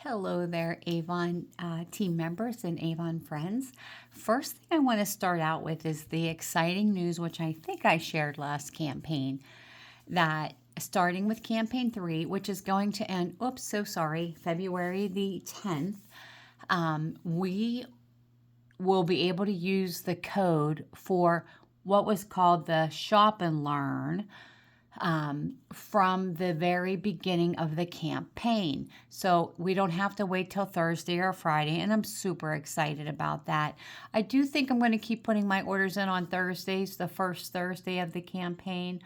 Hello there, Avon team members and Avon friends. First thing I want to start out with is the exciting news, which I think I shared last campaign, that starting with campaign 3, which is going to end, February the 10th, we will be able to use the code for what was called the Shop and Learn from the very beginning of the campaign. So we don't have to wait till Thursday or Friday, and I'm super excited about that. I do think I'm going to keep putting my orders in on Thursdays, the first Thursday of the campaign,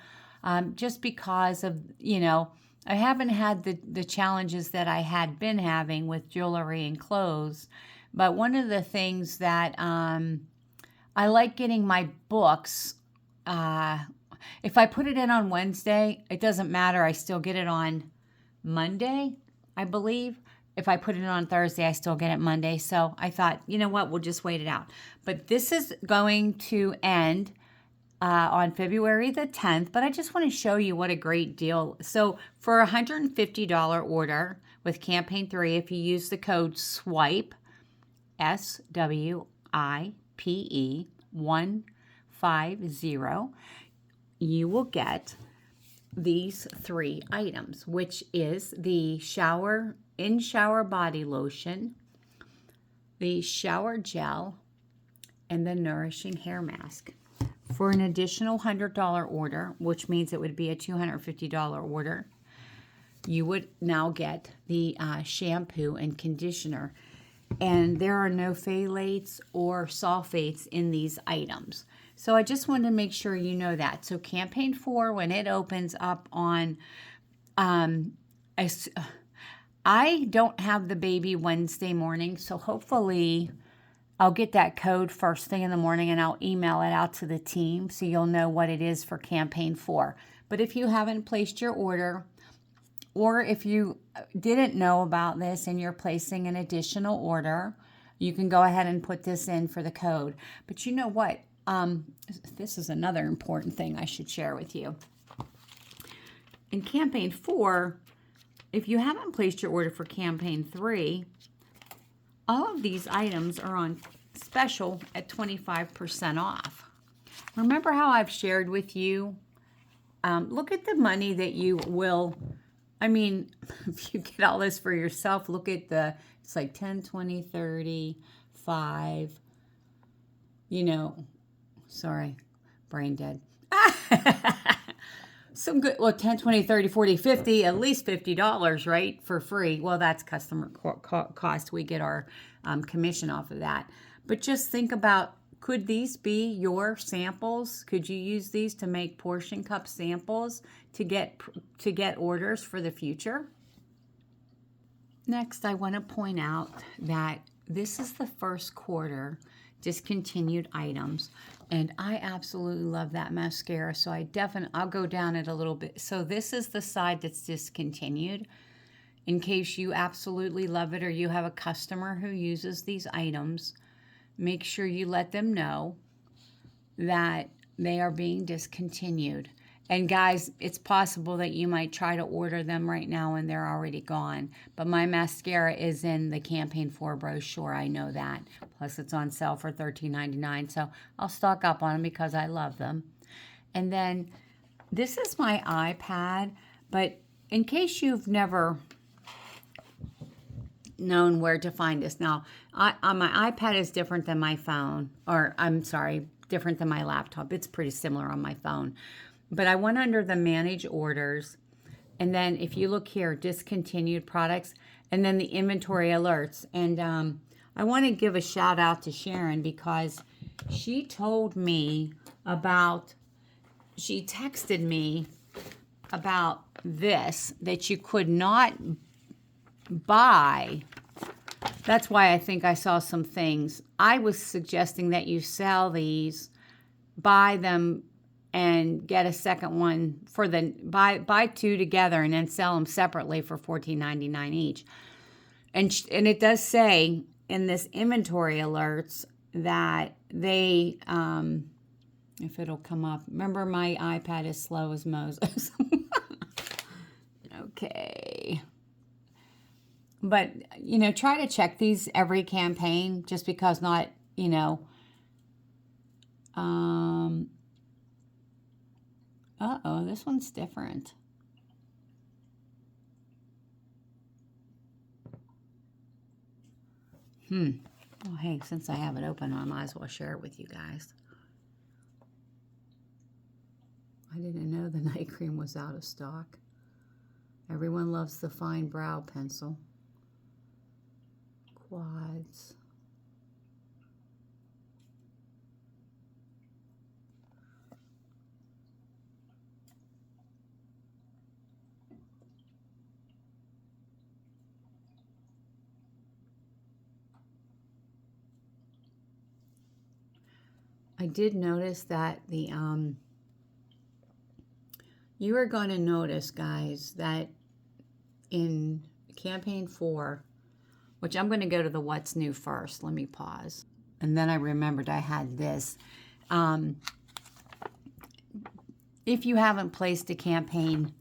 just because of, I haven't had the challenges that I had been having with jewelry and clothes. But one of the things that I like getting my books. If I put it in on Wednesday, it doesn't matter. I still get it on Monday, I believe. If I put it on Thursday, I still get it Monday. So I thought, you know what, we'll just wait it out. But this is going to end on February the 10th. But I just want to show you what a great deal. So for a $150 order with Campaign 3, if you use the code SWIPE, SWIPE 150, you will get these 3 items, which is the shower body lotion, the shower gel, and the nourishing hair mask. For an additional $100 order, which means it would be a $250 order, you would now get the shampoo and conditioner. And there are no phthalates or sulfates in these items. So I just wanted to make sure you know that. So campaign 4, when it opens up on, I don't have the baby Wednesday morning, so hopefully I'll get that code first thing in the morning and I'll email it out to the team so you'll know what it is for campaign 4. But if you haven't placed your order, or if you didn't know about this and you're placing an additional order, you can go ahead and put this in for the code. But you know what? This is another important thing I should share with you. In campaign 4, if you haven't placed your order for campaign 3, all of these items are on special at 25% off. Remember how I've shared with you? Look at the money that you will, if you get all this for yourself, look at it's like 10, 20, 30, 5, sorry, brain dead. Some good, 10, 20, 30, 40, 50, at least $50, right? For free. Well, that's customer cost. We get our commission off of that. But just think about, could these be your samples? Could you use these to make portion cup samples to get orders for the future? Next, I want to point out that this is the first quarter discontinued items, and I absolutely love that mascara, so I'll go down it a little bit. So this is the side that's discontinued. In case you absolutely love it or you have a customer who uses these items, make sure you let them know that they are being discontinued. And guys, it's possible that you might try to order them right now and they're already gone. But my mascara is in the Campaign 4 brochure. I know that. Plus, it's on sale for $13.99. So I'll stock up on them because I love them. And then this is my iPad. But in case you've never known where to find this. Now, my iPad is different than my phone. Different than my laptop. It's pretty similar on my phone. But I went under the manage orders, and then if you look here, discontinued products, and then the inventory alerts. And I want to give a shout out to Sharon because she texted me about this, that you could not buy. That's why I think I saw some things. I was suggesting that you sell these, buy them, and get a second one for buy 2 together and then sell them separately for $14.99 each. And it does say in this inventory alerts that they, if it'll come up, remember my iPad is slow as Moses. Okay. But, you know, try to check these every campaign just because not, you know, uh-oh, this one's different. Well, hey, since I have it open, I might as well share it with you guys. I didn't know the night cream was out of stock. Everyone loves the fine brow pencil. Quads. I did notice that the you are going to notice, guys, that in campaign 4, which I'm going to go to the what's new first. Let me pause. And then I remembered I had this. If you haven't placed a campaign,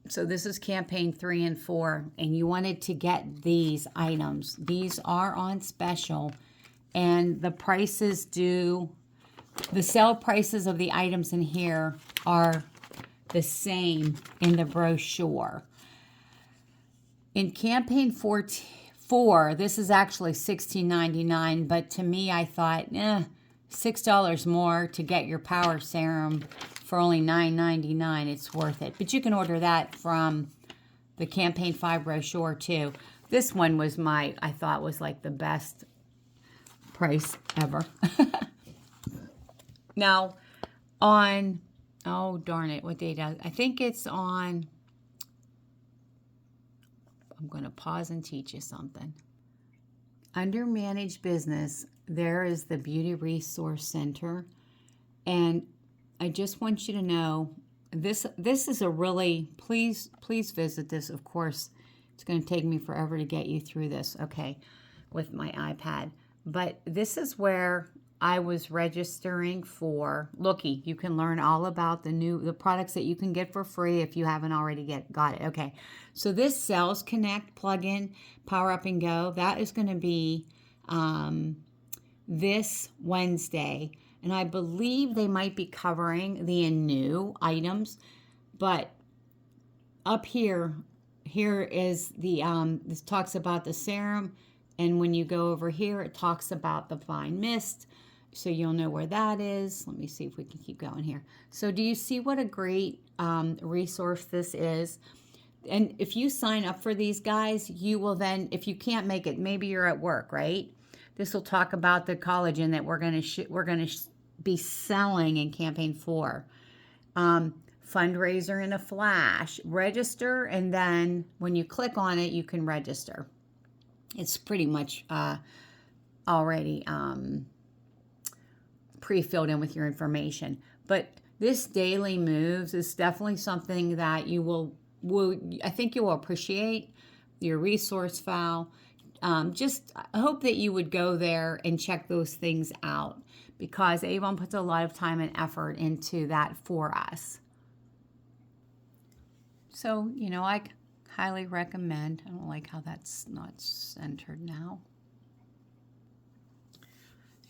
so this is campaign 3 and 4, and you wanted to get these items, these are on special, and the prices do, the sale prices of the items in here are the same in the brochure. In campaign 4, this is actually $16.99, but to me, I thought, $6 more to get your power serum for only $9.99. It's worth it. But you can order that from the campaign 5 brochure too. This one was I thought was like the best price ever. Now, on, oh darn it, what date? I think it's on, I'm going to pause and teach you something. Under Managed Business, there is the Beauty Resource Center. And I just want you to know, this is a really, please visit this. Of course, it's going to take me forever to get you through this, okay, with my iPad. But this is where I was registering for, looky, you can learn all about the products that you can get for free if you haven't already got it. Okay, so this Sales Connect plugin, Power Up and Go, that is going to be this Wednesday. And I believe they might be covering the new items. But up here is the, this talks about the serum. And when you go over here, it talks about the fine mist. So you'll know where that is. Let me see if we can keep going here. So do you see what a great resource this is? And if you sign up for these guys, you will then, if you can't make it, maybe you're at work, right? This will talk about the collagen that we're going to be selling in campaign 4. Fundraiser in a flash. Register, and then when you click on it, you can register. It's pretty much already pre-filled in with your information. But this daily moves is definitely something that you will I think you will appreciate. Your resource file. Just I hope that you would go there and check those things out, because Avon puts a lot of time and effort into that for us. So, you know, I highly recommend. I don't like how that's not centered now.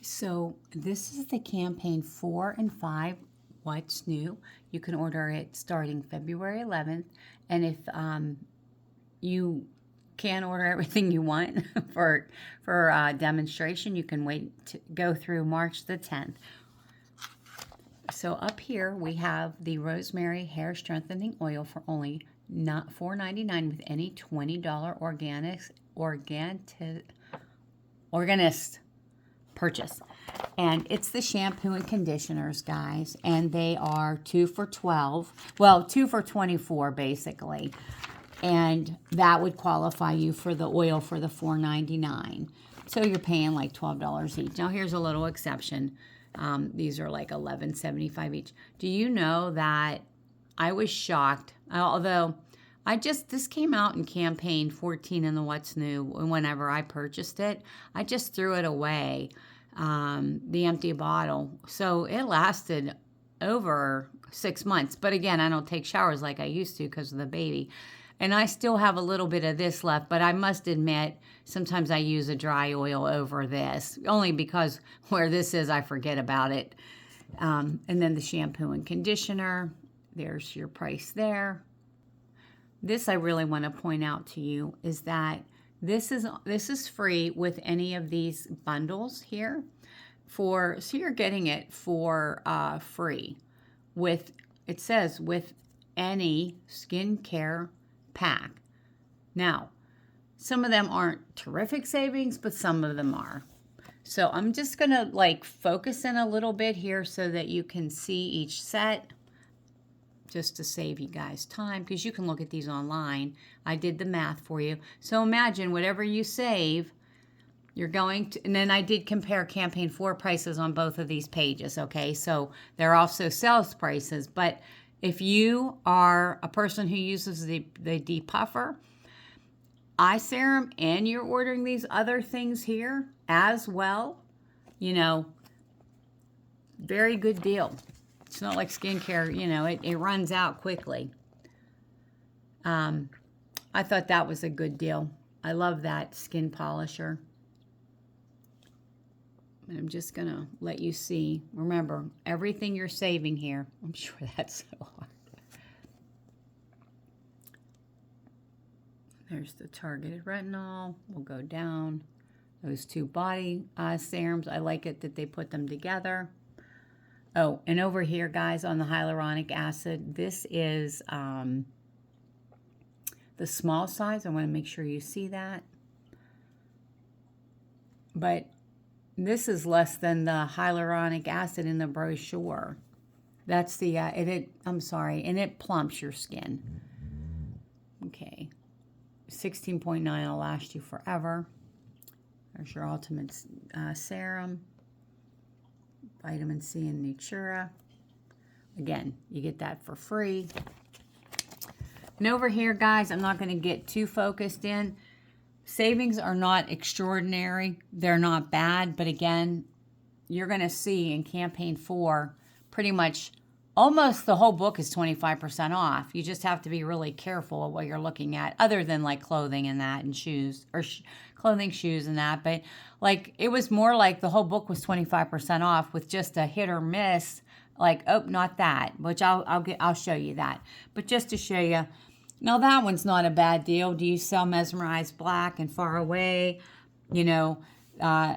So this is the campaign 4 and 5, what's new. You can order it starting February 11th. And if you can't order everything you want for demonstration, you can wait to go through March the 10th. So up here we have the Rosemary Hair Strengthening Oil for only $4.99 with any $20 Organist purchase. And it's the shampoo and conditioners, guys, and they are 2 for $12. Well, 2 for $24 basically. And that would qualify you for the oil for the $4.99. So you're paying like $12 each. Now here's a little exception. These are like $11.75 each. Do you know that I was shocked, although this came out in campaign 14 in the What's New, and whenever I purchased it, I just threw it away, the empty bottle. So it lasted over 6 months. But again, I don't take showers like I used to because of the baby. And I still have a little bit of this left, but I must admit, sometimes I use a dry oil over this, only because where this is, I forget about it. And then the shampoo and conditioner. There's your price there. This I really want to point out to you is that this is free with any of these bundles here. So you're getting it for free with, it says, with any skincare pack. Now, some of them aren't terrific savings, but some of them are. So I'm just going to like focus in a little bit here so that you can see each set, just to save you guys time, because you can look at these online. I did the math for you. So imagine whatever you save, you're going to, and then I did compare campaign 4 prices on both of these pages, okay? So they're also sales prices, but if you are a person who uses the depuffer, eye serum, and you're ordering these other things here as well, you know, very good deal. It's not like skincare, you know, it runs out quickly. I thought that was a good deal. I love that skin polisher. And I'm just going to let you see. Remember, everything you're saving here. I'm sure that's so hard. There's the targeted retinol. We'll go down. Those 2 body serums. I like it that they put them together. Oh, and over here, guys, on the hyaluronic acid, this is the small size. I want to make sure you see that. But this is less than the hyaluronic acid in the brochure. That's the, I'm sorry, and it plumps your skin. Okay. 16.9 will last you forever. There's your ultimate serum. Vitamin C and Natura. Again, you get that for free. And over here, guys, I'm not going to get too focused in. Savings are not extraordinary. They're not bad. But again, you're going to see in campaign 4, pretty much almost the whole book is 25% off. You just have to be really careful of what you're looking at, other than like clothing and that, and shoes, or clothing, shoes and that. But like, it was more like the whole book was 25% off with just a hit or miss, like, oh, not that, which I'll show you that. But just to show you, now that one's not a bad deal. Do you sell Mesmerized Black and Far Away? You know,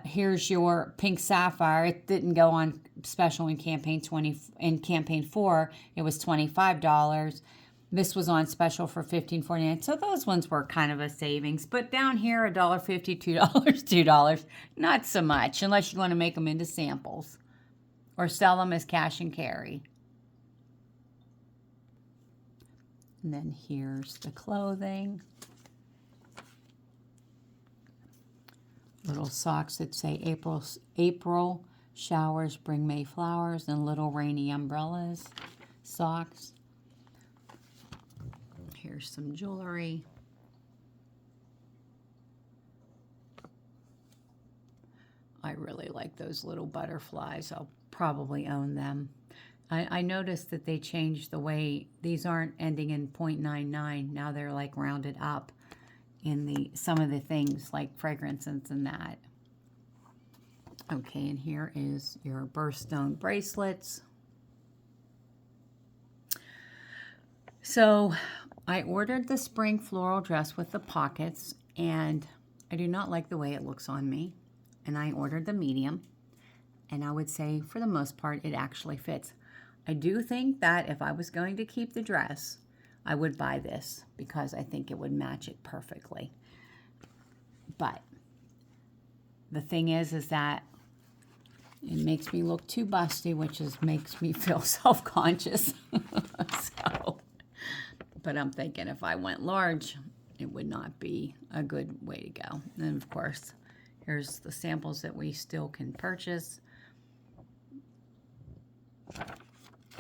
here's your Pink Sapphire. It didn't go on special in campaign 4. It was $25. This was on special for $15.49. So those ones were kind of a savings. But down here, $1.50, $2, $2. Not so much, unless you want to make them into samples or sell them as cash and carry. And then here's the clothing. Little socks that say April showers bring May flowers, and little rainy umbrellas. Socks. Here's some jewelry. I really like those little butterflies. I'll probably own them. I noticed that they changed the way, these aren't ending in 0.99. Now they're like rounded up in some of the things like fragrances and that. Okay, and here is your birthstone bracelets. So I ordered the spring floral dress with the pockets, and I do not like the way it looks on me. And I ordered the medium, and I would say for the most part it actually fits. I do think that if I was going to keep the dress, I would buy this because I think it would match it perfectly. But the thing is that it makes me look too busty, which makes me feel self-conscious. But I'm thinking if I went large, it would not be a good way to go. And of course, here's the samples that we still can purchase.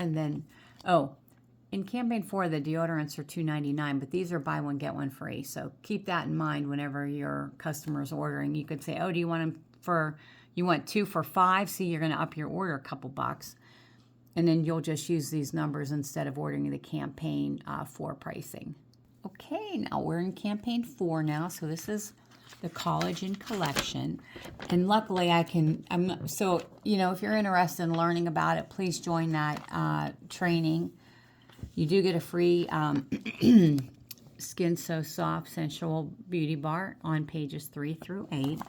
And then, oh, in campaign 4, the deodorants are $2.99, but these are buy one, get one free. So keep that in mind whenever your customer is ordering. You could say, oh, do you want them you want 2 for $5? See, you're going to up your order a couple bucks. And then you'll just use these numbers instead of ordering the campaign 4 pricing. Okay, now we're in campaign 4 now, so this is the collagen collection. And luckily so, if you're interested in learning about it, please join that training. You do get a free Skin So Soft Sensual Beauty Bar on pages 3 through 8.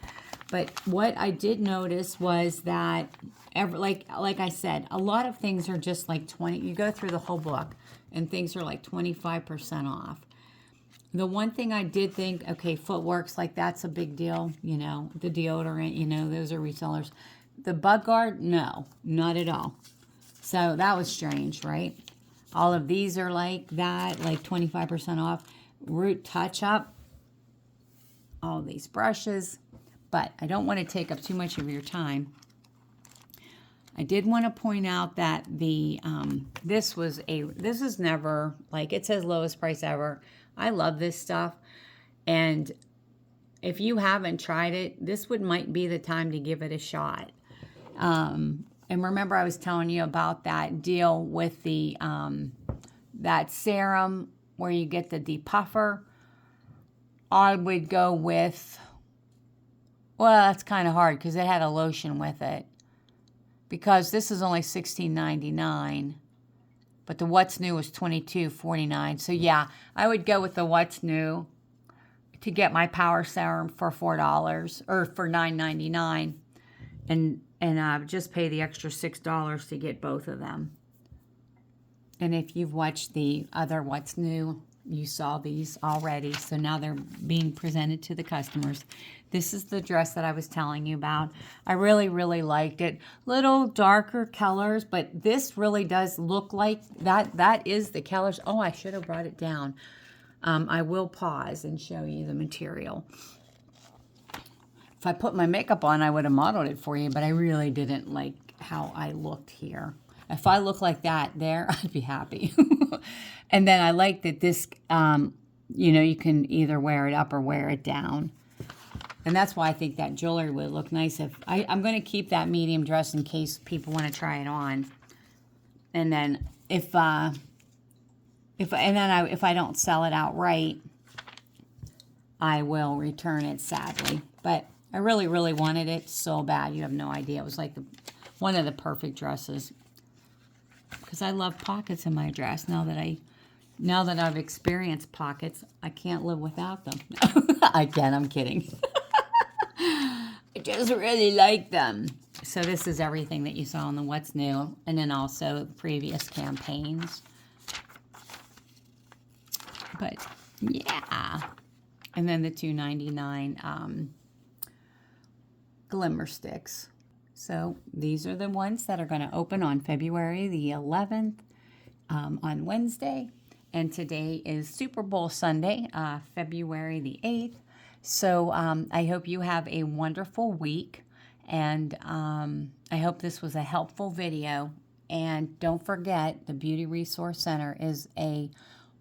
But what I did notice was that, like I said, a lot of things are just like 20. You go through the whole book, and things are like 25% off. The one thing I did think, okay, Footwork's like, that's a big deal, the deodorant, those are resellers. The Bug Guard, no, not at all. So that was strange, right? All of these are like that, like 25% off. Root Touch Up, all these brushes. But I don't want to take up too much of your time. I did want to point out that this is never, like, it says lowest price ever. I love this stuff. And if you haven't tried it, this might be the time to give it a shot. And remember I was telling you about that deal with the that serum where you get the depuffer. I would go with, well, that's kind of hard because it had a lotion with it. Because this is only $16.99, but the What's New was $22.49. So yeah, I would go with the What's New to get my Power Serum for $4 or for $9.99, and just pay the extra $6 to get both of them. And if you've watched the other What's New, you saw these already. So now they're being presented to the customers. This is the dress that I was telling you about. I really, really liked it. Little darker colors, but this really does look like that. That is the colors. Oh, I should have brought it down. I will pause and show you the material. If I put my makeup on, I would have modeled it for you, but I really didn't like how I looked here. If I look like that there, I'd be happy. And then I like that this, you can either wear it up or wear it down. And that's why I think that jewelry would look nice. If I'm going to keep that medium dress in case people want to try it on. And then if I don't sell it outright, I will return it, sadly. But I really, really wanted it so bad. You have no idea. It was like one of the perfect dresses. Because I love pockets in my dress. Now that I've experienced pockets, I can't live without them. I can, I'm kidding. I just really like them. So this is everything that you saw in the What's New, and then also previous campaigns. But yeah. And then the $2.99 glimmer sticks. So these are the ones that are going to open on February the 11th on Wednesday. And today is Super Bowl Sunday, February the 8th. So I hope you have a wonderful week. And I hope this was a helpful video. And don't forget, the Beauty Resource Center is a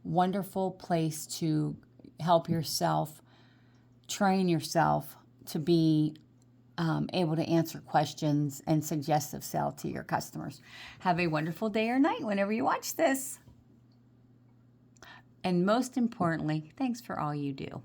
wonderful place to help yourself, train yourself to be able to answer questions and suggestive sell to your customers. Have a wonderful day or night whenever you watch this. And most importantly, thanks for all you do.